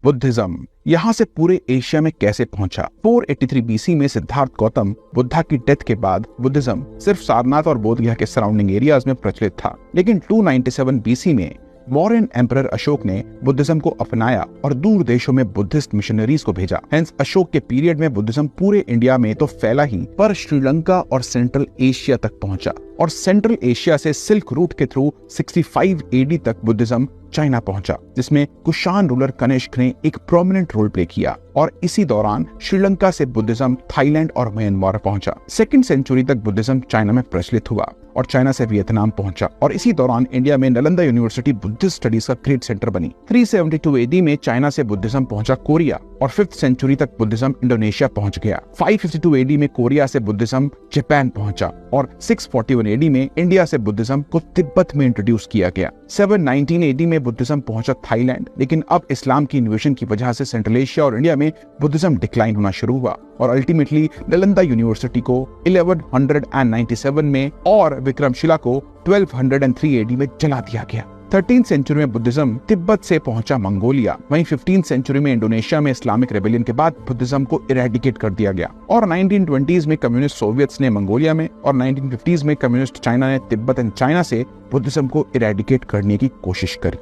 Buddhism यहाँ से पूरे एशिया में कैसे पहुंचा। 483 बीसी में सिद्धार्थ गौतम बुद्धा की डेथ के बाद बुद्धिज्म सिर्फ सारनाथ और बोधगया के सराउंडिंग एरियाज में प्रचलित था, लेकिन 297 बीसी में मौर्यन एम्परर अशोक ने बुद्धिज्म को अपनाया और दूर देशों में बुद्धिस्ट मिशनरीज को भेजा। हेंस अशोक के पीरियड में बुद्धिज्म पूरे इंडिया में तो फैला ही, पर श्रीलंका और सेंट्रल एशिया तक पहुंचा और सेंट्रल एशिया से सिल्क रूट के थ्रू 65 एडी तक बुद्धिज्म चाइना पहुंचा, जिसमें कुशान रूलर कनिष्क ने एक प्रोमिनेंट रोल प्ले किया और इसी दौरान श्रीलंका से बुद्धिज्म थाईलैंड और म्यांमार पहुंचा। 2nd सेंचुरी तक बुद्धिज्म चाइना में प्रचलित हुआ और चाइना से वियतनाम पहुंचा और इसी दौरान इंडिया में नालंदा यूनिवर्सिटी बुद्धिस्ट स्टडीज का ग्रेट सेंटर बनी। 372 एडी में चाइना से बुद्धिज्म पहुंचा कोरिया और 5th सेंचुरी तक बुद्धिज्म इंडोनेशिया पहुंच गया। 552 एडी में कोरिया से बुद्धिज्म जापान पहुंचा और 641 एडी में इंडिया से बुद्धिज्म को तिब्बत में इंट्रोड्यूस किया गया। 719 एडी में बुद्धिज्म पहुंचा थाईलैंड, लेकिन अब इस्लाम की इन्वेजन की वजह से सेंट्रल एशिया और इंडिया में बुद्धिज्म डिक्लाइन होना शुरू हुआ और अल्टीमेटली नालंदा यूनिवर्सिटी को 1197 में और विक्रमशिला को 1203 एडी में जला दिया गया। 13th सेंचुरी में बुद्धिज्म तिब्बत से पहुंचा मंगोलिया। वहीं 15th सेंचुरी में इंडोनेशिया में इस्लामिक रेबेलियन के बाद बुद्धिज्म को इरेडिकेट कर दिया गया और 1920s में कम्युनिस्ट सोवियट्स ने मंगोलिया में और 1950s में कम्युनिस्ट चाइना ने तिब्बत एंड चाइना से बुद्धिज्म को इरेडिकेट करने की कोशिश करी।